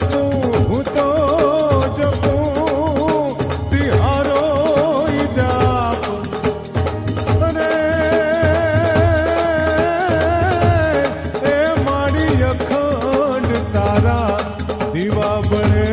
જપું હું તો જપું તિહારો જાપ અરે એ મારી અખંડ તારા દીવા બને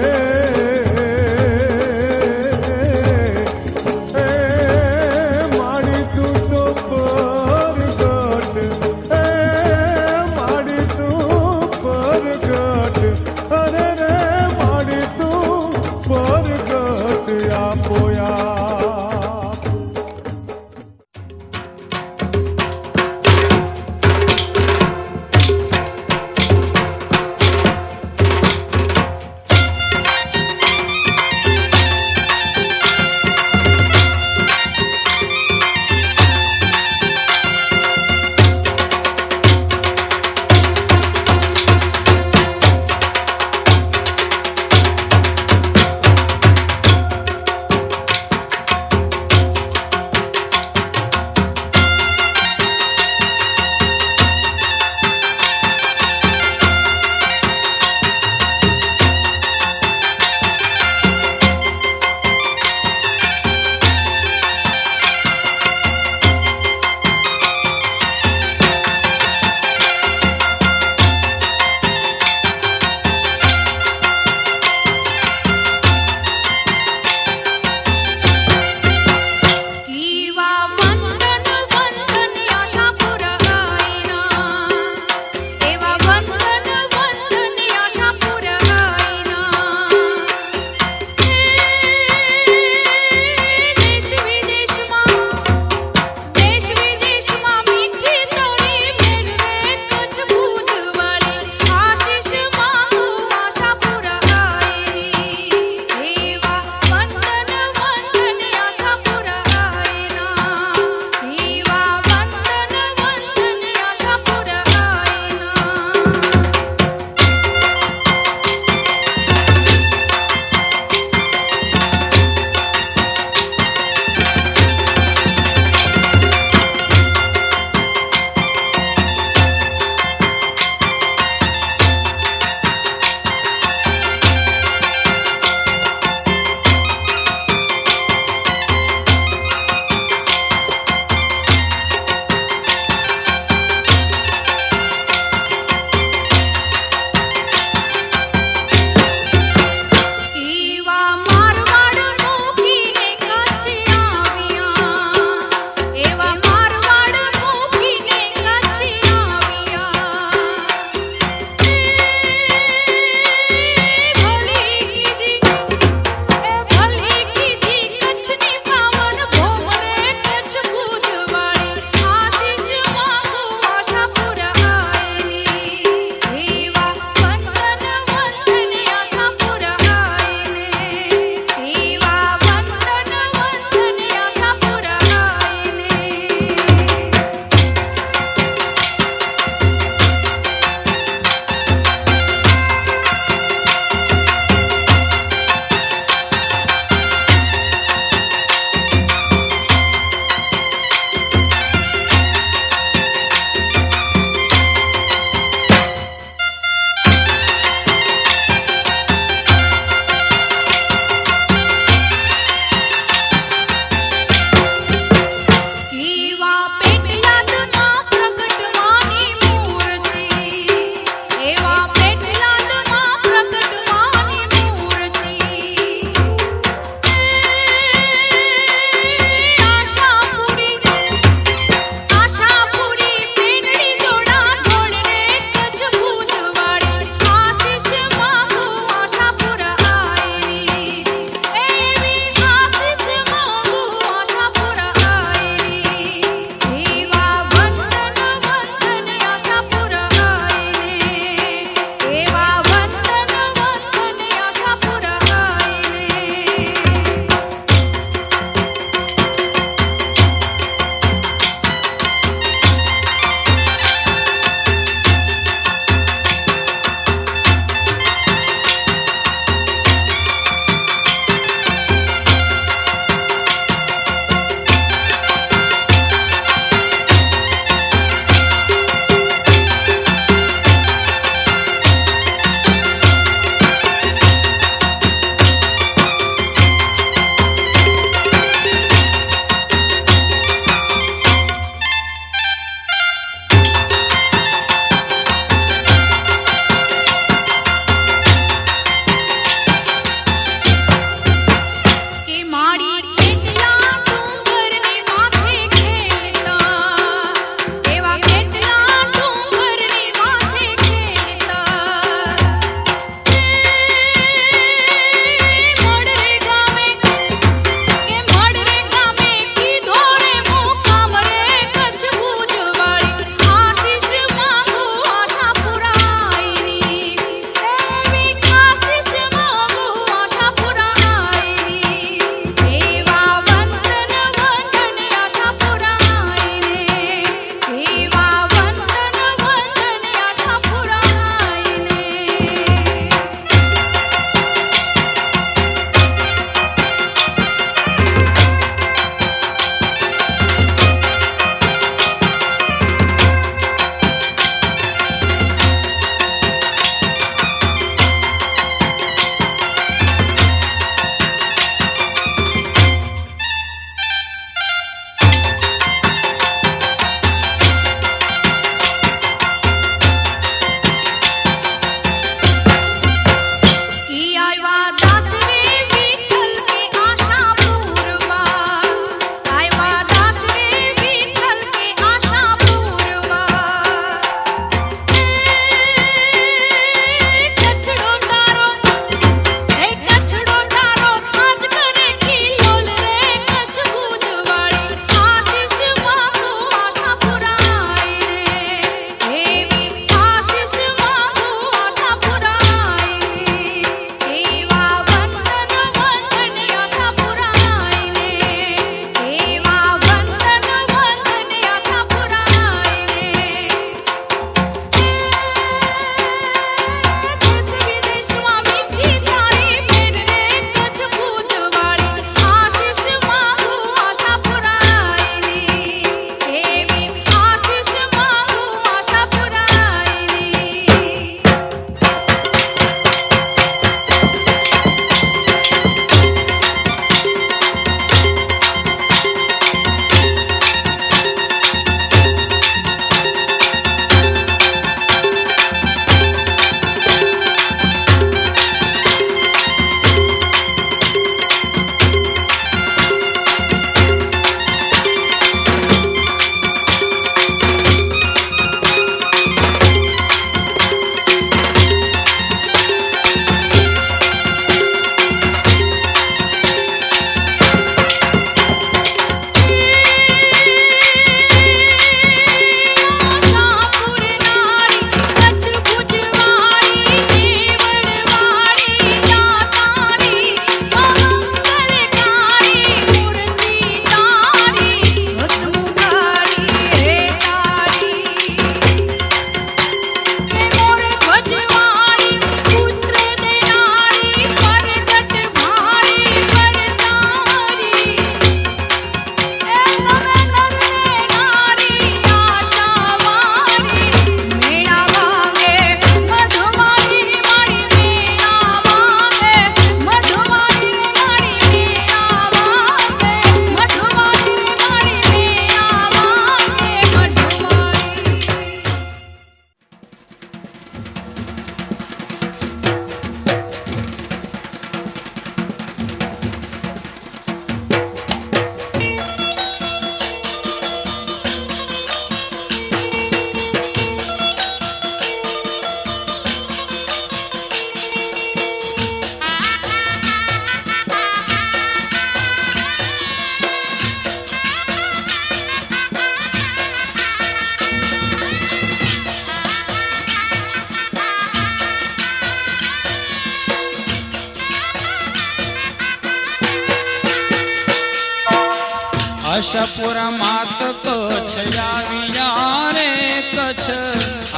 આશાપુરા માત કચ્છ આવ્યા રે કચ્છ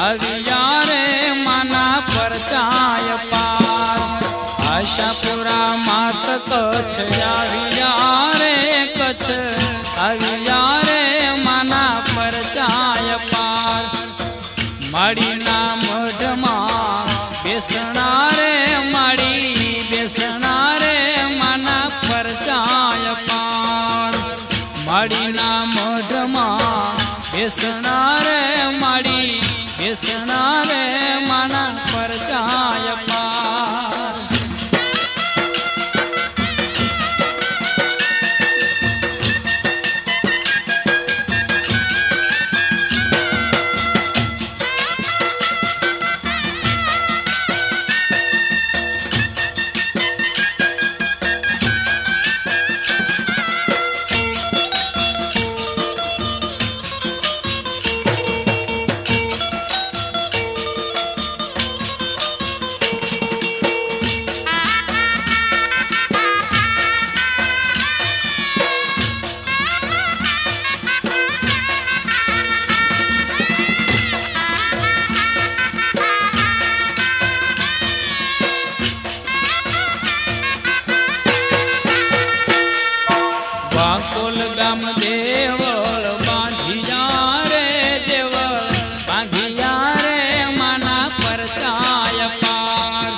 આવ્યા રે માના પરચાય પાર આશાપુરા માત કચ્છ આવ્યા રે કચ્છ આવ્યા રે માના પરચાય પાર માડીના મઢમાં બેસણા રે માડી બેસણા રે માના પરચાય પાર માડીના મઢમાં બેસણા રે માડી બેસણા રે માના પરચાય પાર વાંકોલ ગામ દેવળ બાંધિયા રે દેવળ બાંધિયા રે માના પરચાય પાર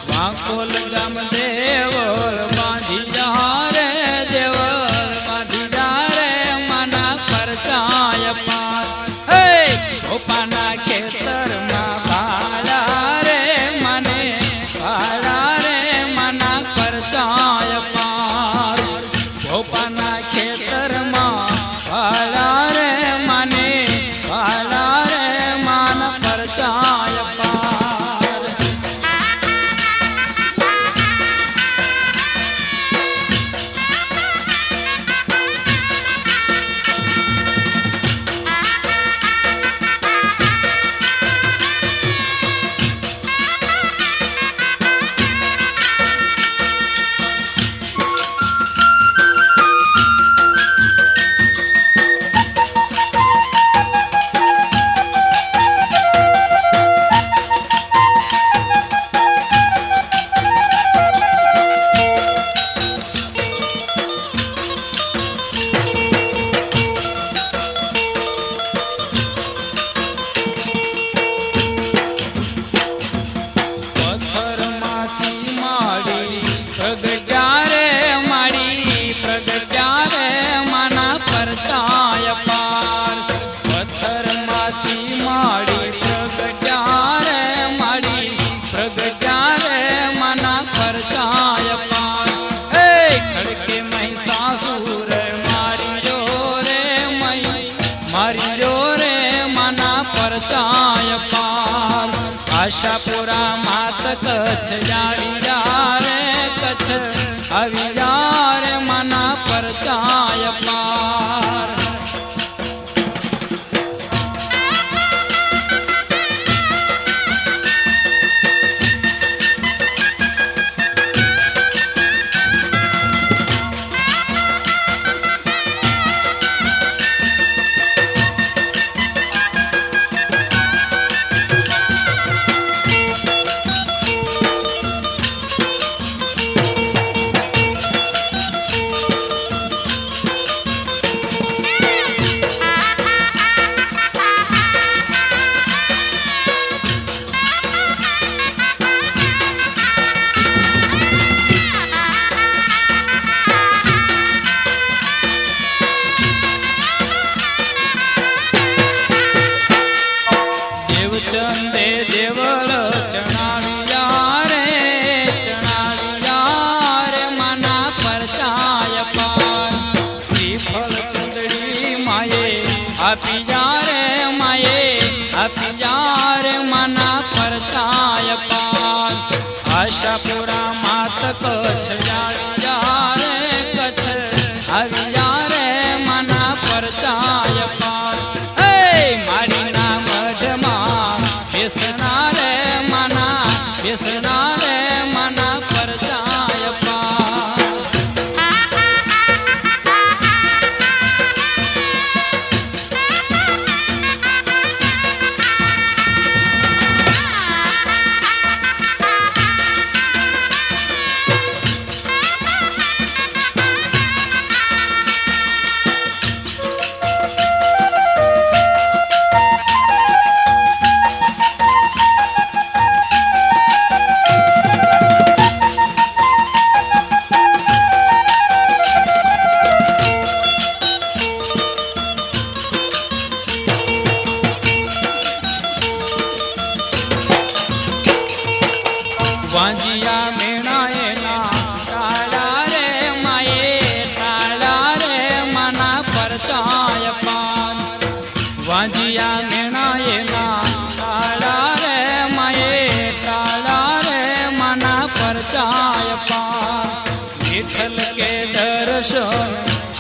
વાંકોલ ગામ દેવળ બાંધિયા રે દેવળ બાંધિયા રે માના પરચાય પાર હે ગોપાના ખેતરમાં ભાલા રે મને ભાલા રે માના પરચાય પાર ગોપાના ખેતરમાં ભાલા રે મને ભાલા રે માન પરચાય પાર પથ્થરમાંથી માડી પ્રગટ્યા રે માડી પ્રગટ્યા રે માના પરચાય પાર પથ્થરમાંથી માડી પ્રગટ્યા રે માડી પ્રગટ્યા રે માના પરચાય પાર હે ખડકે મહિષાસુર માર્યો રે માર્યો રે માના પરચાય પાર આશાપુરા માત કચ્છ આવ્યા રે કચ્છ આવ્યા રે માના પરચાય પાર દેવચંદે દેવળ ચણાવ્યા રે માના પરચાય પાર શ્રીફળ ચંદડી માયે આપ્યા રે માયે આપ્યા રે માના પરચાય પાર આશાપુરા માત કચ્છ આવ્યા રે કચ્છ આવ્યા રે માના પરચાય પાર હે માડીના મઢમાં બેસણા રે માના બેસણા રે માના પરચાય પાર પરચાય પાર વિઠ્ઠલ કે દર્શન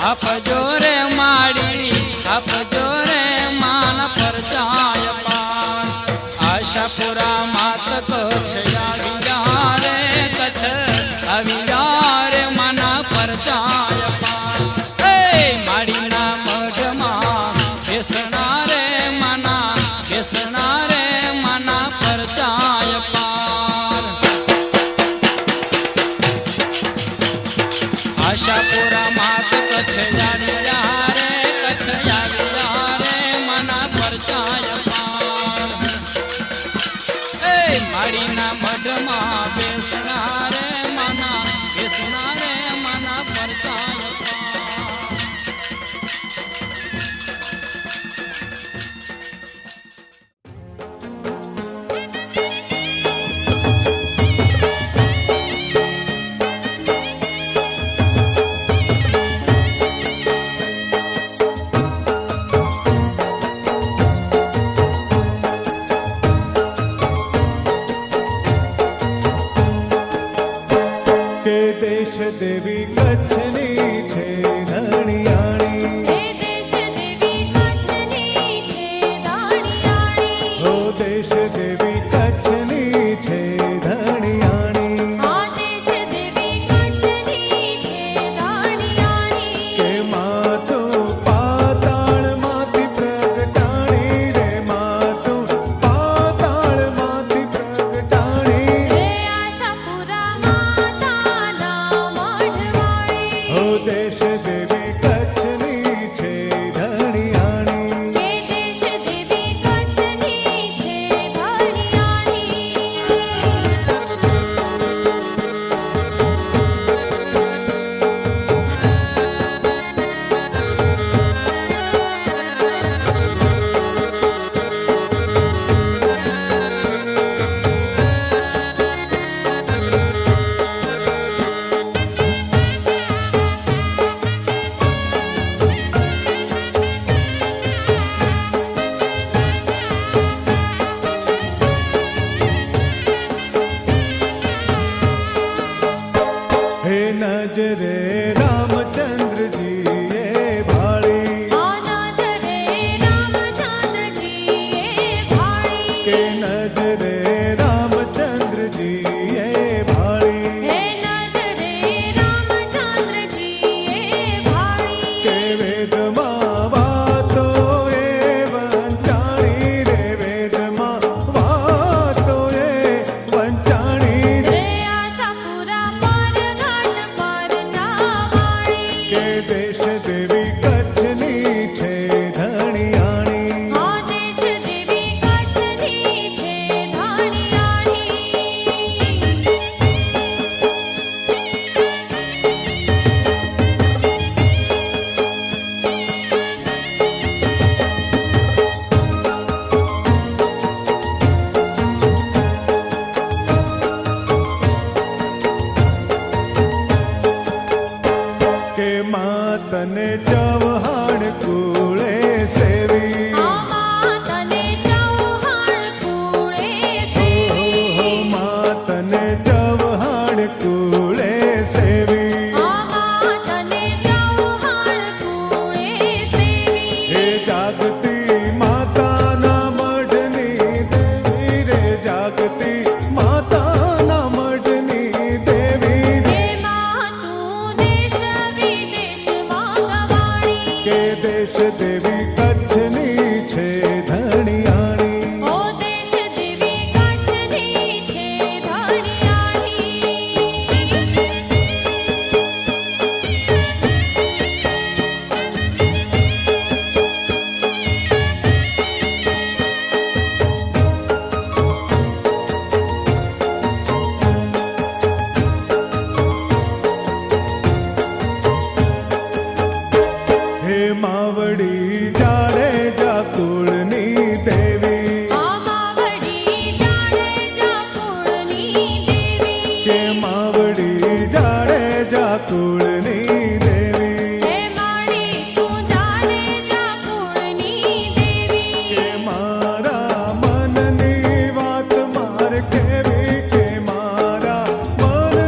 આપજો રે માડી આપજો રે માન પરચાય પાર આશાપુરા માત કચ્છ આવ્યા રે કચ્છ આવ્યા રે માના પરચાય પાર એ માડીના મઢમાં બેસણા રે માના બેસણા રે માના પરચાય પાર આશાપુરા માત કચ્છ આવ્યા રે કચ્છ આવ્યા રે માના પરચાય પાર એ માડીના મઢમાં બેસણા રે માના બેસણા રે માના પરચાય પાર કે દેશ દેવી કચ્છની છે ધણિયાણી હે દેશ દેવી કચ્છની છે દાણિયાણી હો દેશ દેવી કચ્છની છે ધણિયાણી આ દેશ દેવી કચ્છની છે દાણિયાણી કે માતું પાતાળમાંથી પ્રગટાણી રે માતું પાતાળમાંથી પ્રગટાણી હે આશાપુરા માતાના મઢવાળી હો દેશ દેવી કચ્છની છે ધણિયાણી હે દેશ દેવી કચ્છની છે દાણિયાણી હે નજરે રામચંદ્રજીએ ભાળી અનાથ રે રામચંદ્રજીએ ભાળી કે નજરે રામચંદ્રજીએ ભાળી હે નજરે રામચંદ્રજીએ ભાળી કે વેદમાં વાતો એ વંચાણી રે વેદમાં વાતો એ વંચાણી રે હે આશાપુરા પર ઘાટ પર જાવાળી કે દેશ દેવી કચ્છની છે ધણિયાણી આ દેશ દેવી કચ્છની છે દાણિયાણી કે માતને ચૌહાણ કુળે સેવી આમાં તને ચૌહાણ કુળે સેવી હો માતને ચૌહાણ કુળે સેવી આમાં તને ચૌહાણ કુળે સેવી હે જાગતી માતાના મઢની દેવી રે જાગતી માતાના મઢની દેવી રે હે માં તું દેશ વિદેશ વાગવાણી કે દેશ દેવી કચ્છની છે ધણિયાણી ઓ દેશ દેવી કચ્છની છે હે માવડી જાડેજા કુળની દેવી આમાવડી જાડેજા કુળની દેવી કે માવડી જાડેજા કુળની દેવી હે માડી તું જાડેજા કુળની દેવી કે મારા મનની વાત માર કેવી કે મારા મનની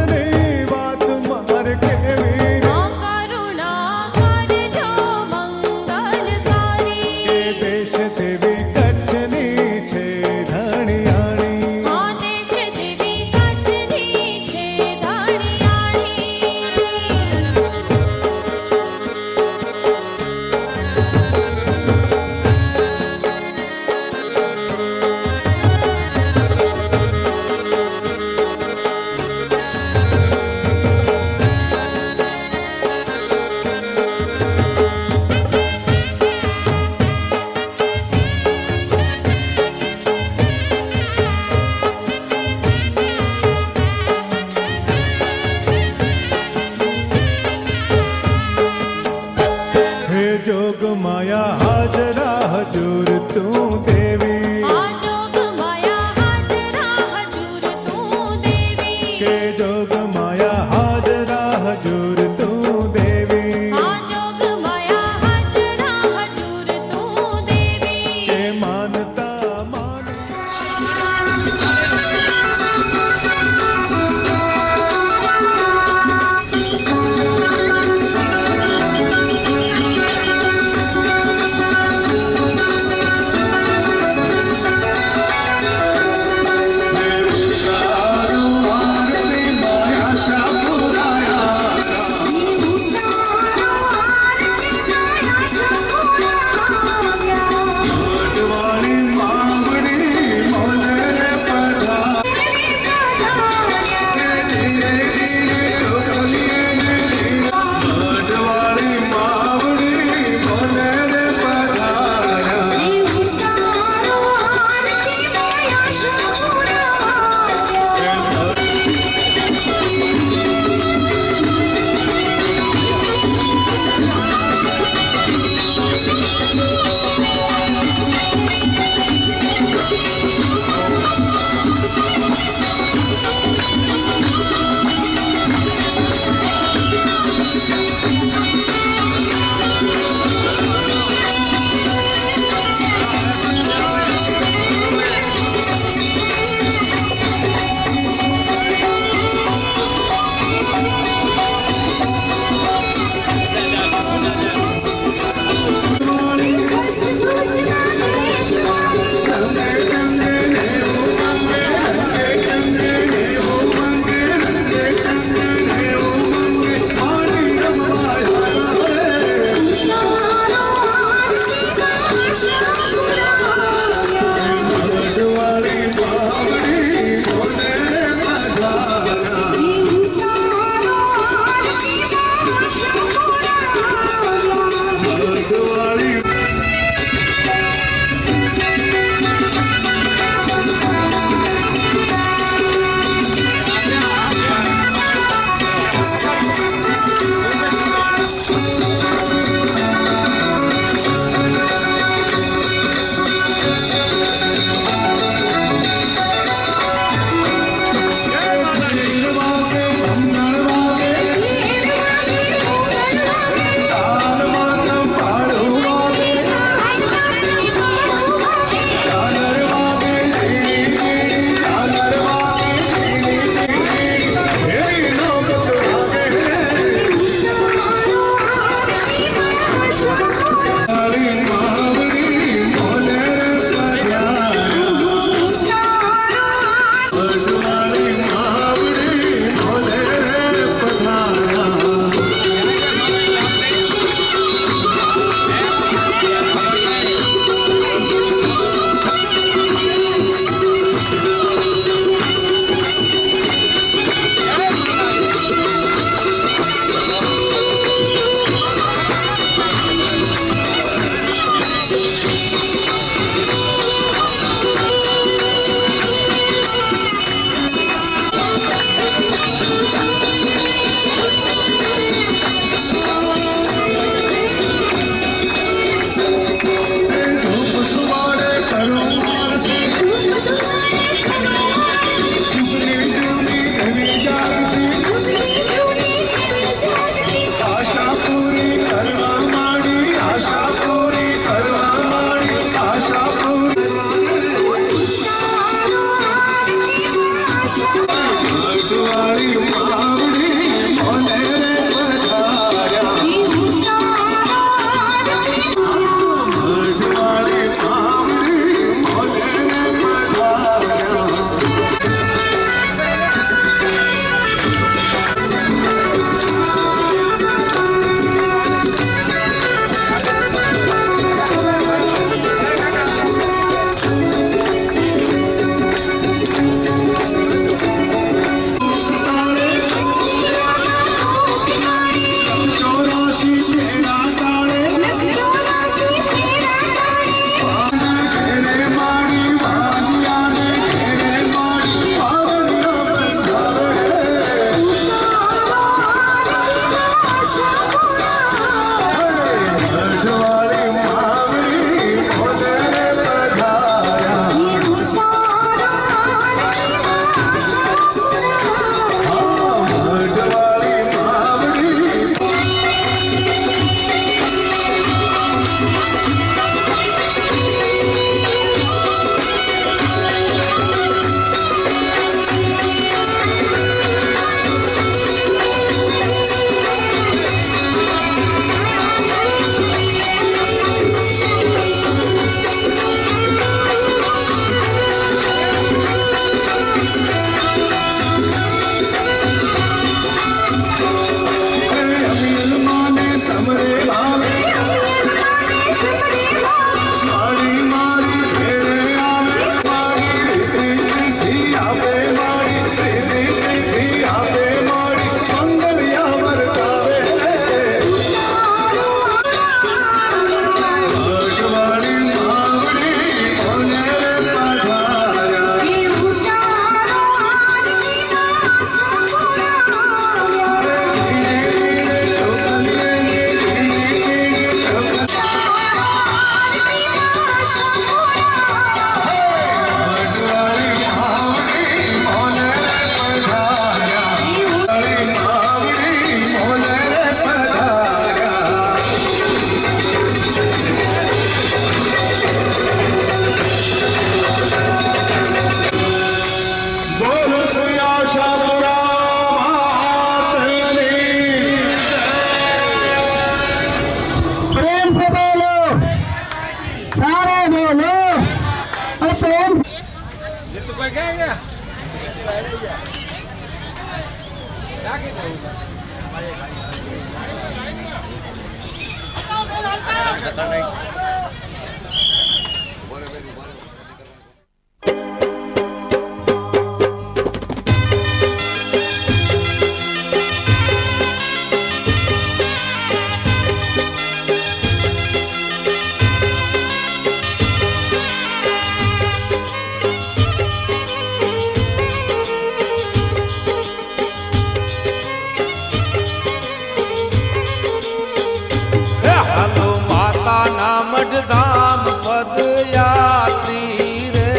હાલો માતાના મઢધામ પદયાત્રી રે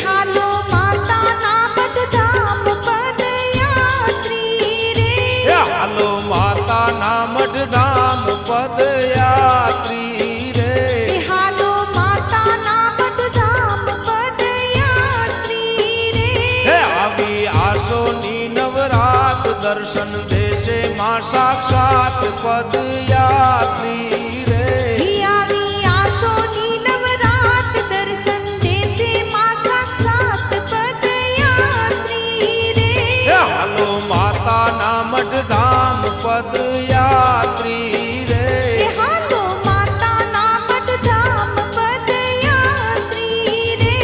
હાલો માતાના મઢધામ પદયાત્રી રે હાલો માતાના મઢધામ પદયાત્રી રે હાલો માતાના મઢધામ પદયાત્રી રે આવી આસોની નવરાત દર્શન દેશે માં સાક્ષાત પદયાત્રી રે આવી આસોની નવરાત દર્શન દેશે માં સાક્ષાત પદયાત્રી રે હાલો માતાના મઢધામ પદયાત્રી રે હાલો માતાના મઢધામ પદયાત્રી રે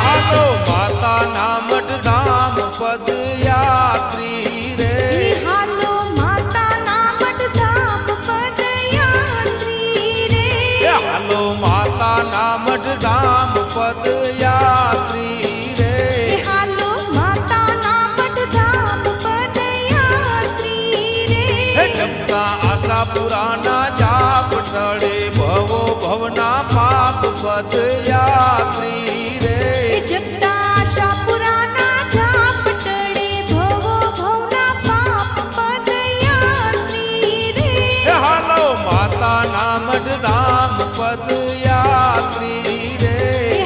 હાલો માતાના મઢધામ પદયાત્રી રે હાલો માતાના મઢધામ પદયાત્રી રે હાલો માતાના મઢધામ પદયાત્રી રે હાલો માતાના મઢધામ પદયાત્રી રે જમતા આશાપુરાના જાપ ટળે ભવો ભવના પાપ પદયાત્રી રે જગતા આશાપુરાના જાપ ટળે ભવો ભવના પાપ પદયાત્રી રે હાલો માતાના મઢધામ પદયાત્રી રે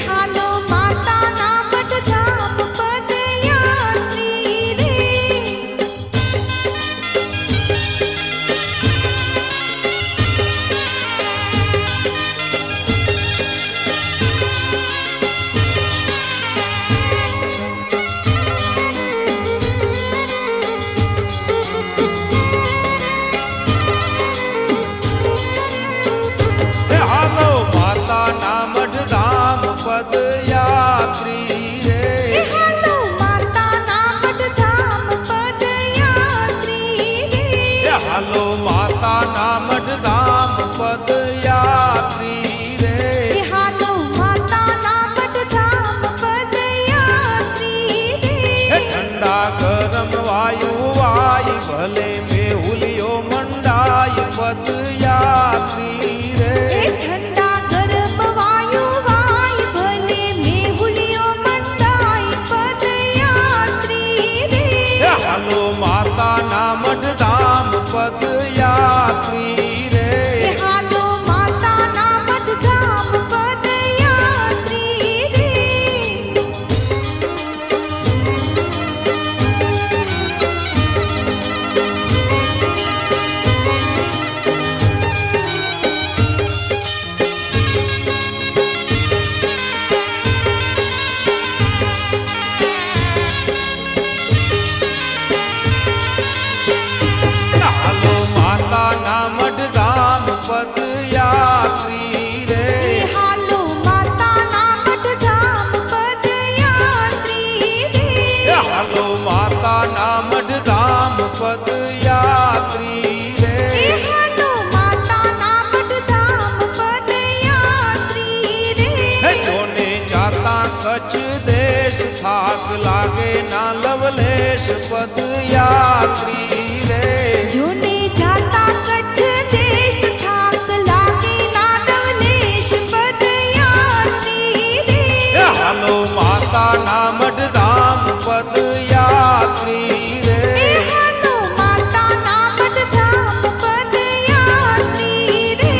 હાલો માતાના મઢધામ પદયાત્રી રે હાલો માતાના મઢધામ પદયાત્રી રે હાલો માતાના મઢધામ પદયાત્રી રે હાલો માતાના મઢધામ પદયાત્રી રે હાલો માતાના મઢધામ પદયાત્રી રે ઠંડા ગરમ વાયુ વાય ભલે મેહુલિયો મંડાય પદયાત્રી રે ઠંડા ગરમ વાયુ વાય ભલે મેહુલિયો મંડાય પદયાત્રી રે હાલો માતાના મઢધામ પદયાત્રી રે હાલો માતાના મઢધામ પદયાત્રી રે હાલો માતાના મઢધામ પદયાત્રી રે હાલો માતાના મઢધામ પદયાત્રી રે હાલો માતાના મઢધામ પદયાત્રી રે હાલો માતાના મઢધામ પદયાત્રી રે જોને જાતા કચ્છ દેશ થાક લાગે ના લવલેશ પદયાત્રી રે જોને જાતા કચ્છ દેશ થાક લાગે નાદવલેશ પદયાત્રી રે હાલો માતાના મઢધામ પદયાત્રી રે હાલો માતાના મઢધામ પદયાત્રી રે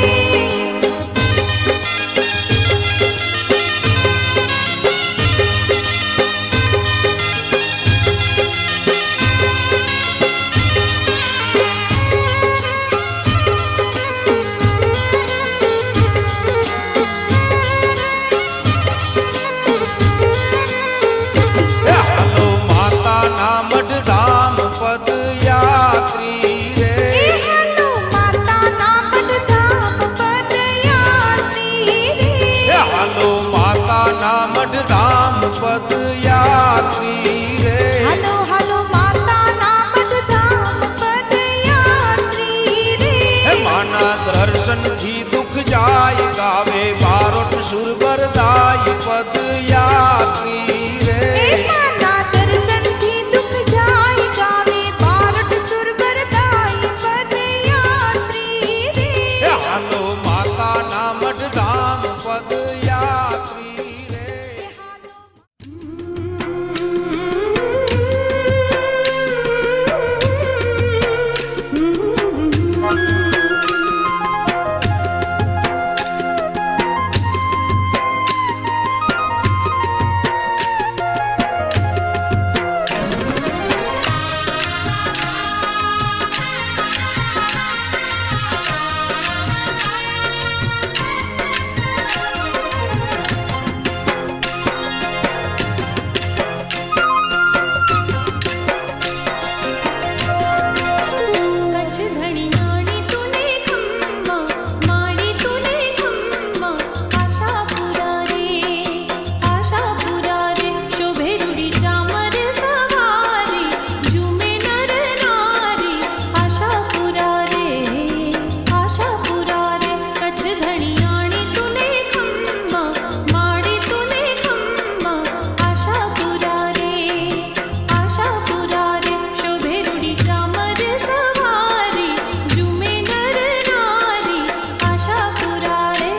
મઢધામ પદયાત્રી રે હાલો હાલો માતાના મઢધામ પદયાત્રી રે હે માના દર્શનથી દુઃખ જાય ગાવે બારોટ સુરબરદાય પદયાત્રી રે માના દર્શનથી દુઃખ જાય ગાવે બારટ સુરબરદાય પદયાત્રી રે હે હાલો માતાના મઢધામ પદયાત્રી રે કચ્છ ધણિયાણી તુને ખમ્મા માડી તુને ખમ્મા આશાપુરા રે શોભે રૂડી ચામર સવારી ઝૂમે નર નારી આશાપુરા રે કચ્છ ધણિયાણી તુને ખમ્મા માડી તુને ખમ્મા આશાપુરા રે શોભે રૂડી ચામર સવારી ઝૂમે નર નારી આશાપુરા રે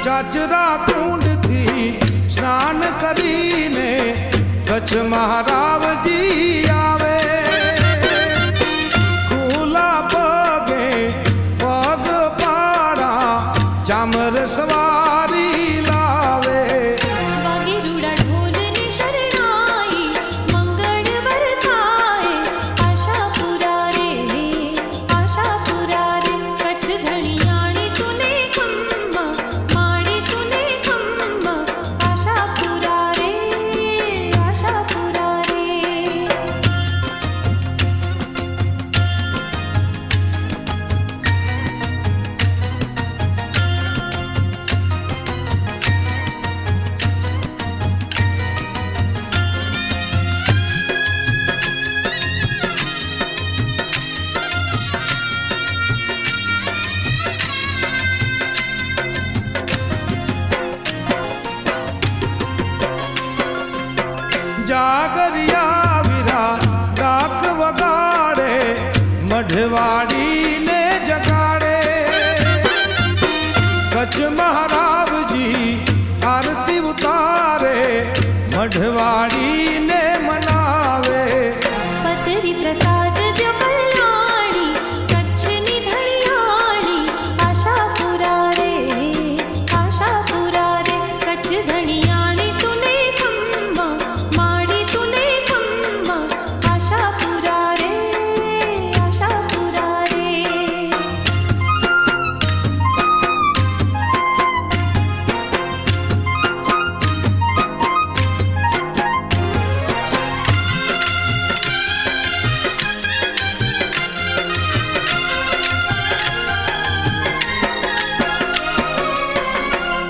ચાચરા કુંડથી સ્નાન કરીને કચ્છ મહારાવજી આવે ખુલ્લા પગે પગ પાડા ચામર સવારી લાવે વાગે રૂડા ઢોલની શરણાઈ મંગળ વરતાય આશાપુરા રે કચ્છ ધણિયાણી તુને ખમ્મા માડી તુને ખમ્મા આશાપુરા રે જાગરિયા વિરા ડાક વગાડે મઢવાડીને જગાડે કચ્છ મહારાવજી આરતી ઉતારે મઢવાડીને મનાવે પતરી પ્રસાદ જો કલ્યાણી કચ્છની ધણિયાણી આશાપુરા રે કચ્છ ધણિયાણી તુને ખમ્મા માડી તુને ખમ્મા આશાપુરા રે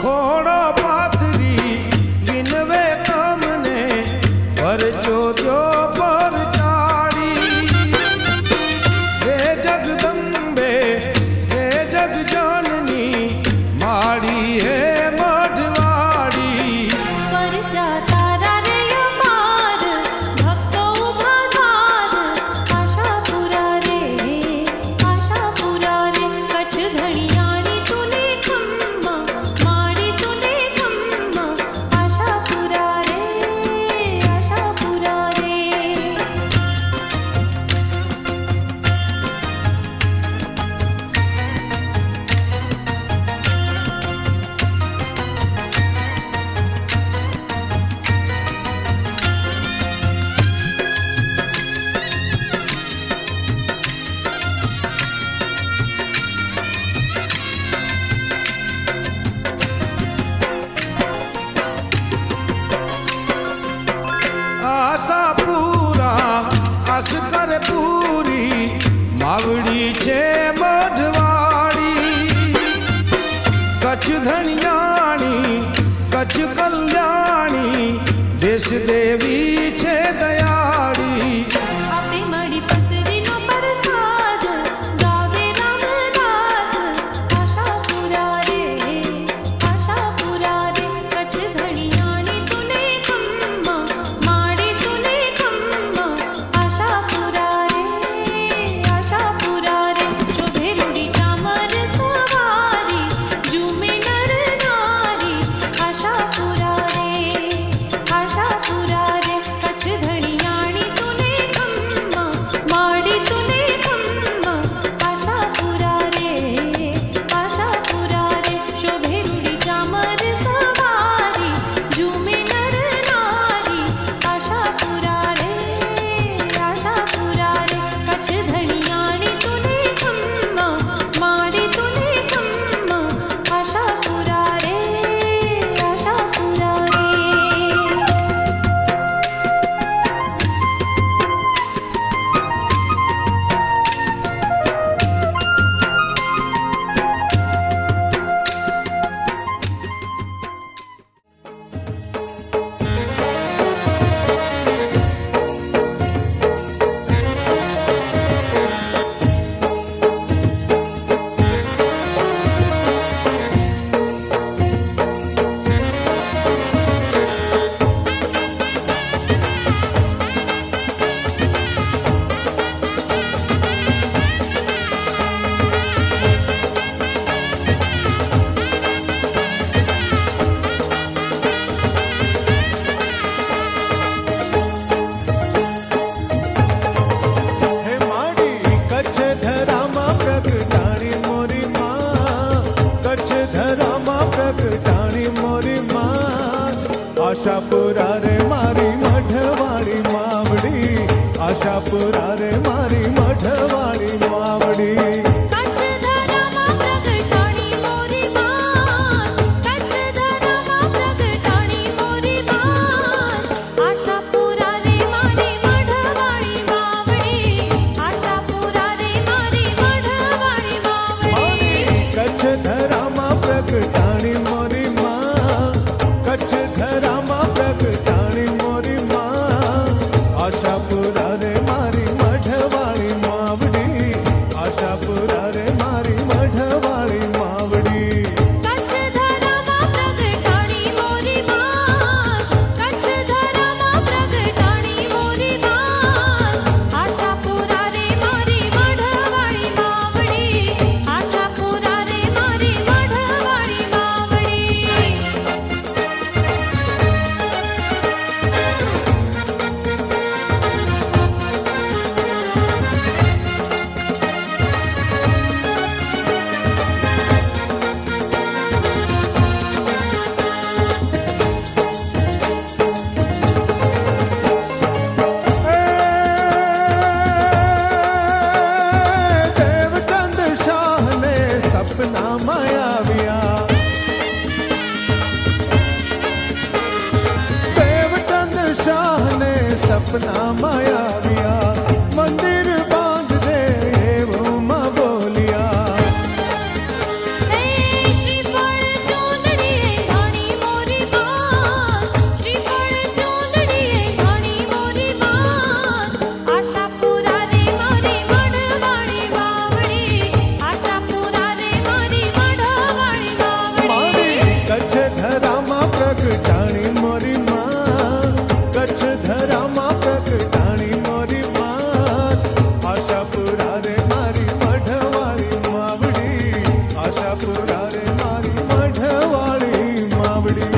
ખોડો પાથરી વિનવે તમને પરચો જો પર ચાડી હે જગદંબે હે જગજનની માડી હે મઢવાડી પરચા તારા રે અપાર ભક્તો ઉભા ધાર આશાપુરા રે કચ્છ ધણિયાણી તુને ખમ્મા માડી તુને ખમ્મા આશાપુરા રે કચ્છ ધણિયાણી કચ્છ કલ્યાણી દેશ દેવી છે દયાળી આપે મળી પસરીનો પ્રસાદ ગાવે રામદાસ આશાપુરા રે કચ્છ ધણિયાણી તુને ખમ્મા માડી તુને ખમ્મા આશાપુરા રે શોભે રૂડી ચામર સવારી ઝૂમે નર નારી આશાપુરા રે કચ્છ ધણિયાણી તુને ખમ્મા માડી તુને ખમ્મા આશાપુરા રે શોભે રૂડી ચામર સવારી ઝૂમે નર નારી આશાપુરા રે કચ્છ ધણિયાણી તુને ખમ્મા માડી તુને ખમ્મા આશાપુરા રે હે માડી કચ્છ ધરામાં પ્રગટાણી મોરી માં કચ્છ ધરામાં પ્રગટાણી મોરી માં આશાપુરા રે મારી મઢવાળી માવડી આશાપુરા રે મારી મઢવાળી માવડી કચ્છ ધરામાં પ્રગટાણી મોરી માં આશાપુરા રે મારી મઢવાળી માવડી આશાપુરા રે મારી મઢવાળી માવડી કચ્છ ધરામાં પ્રગટાણી મોરી માં કચ્છ ધરામાં પ્રગટાણી મોરી માં આશાપુરા રે મારી મઢવાળી માવડી આશાપુરા રે મારી મઢવાળી માવડી કચ્છ ધરામાં પ્રગટાણી મોરી માં આશાપુરા રે મારી મઢવાળી માવડી આશાપુરા રે મારી મઢવાળી દેવચંદ શાહને સપનામાં આવ્યા દેવચંદ શાહને સપનામાં આવ્યા મંદિર બાંધ દે એવું માં બોલ્યા શ્રીફળ ચોંદડીએ ઘણી મોરી માં શ્રીફળ ચોંદડીએ ઘણી મોરી માં આશાપુરા રે મારી મઢવાળી માવડી આશાપુરા રે મારી મઢવાળી માવડી મારી કચ્છ ધરામાં પ્રગટાણી મોરી માં કચ્છ ધરામાં પ્રગટાણી મોરી માં આશાપુરા રે મારી મઢવાળી માવડી આશાપુરા રે મારી મઢવાળી માવડી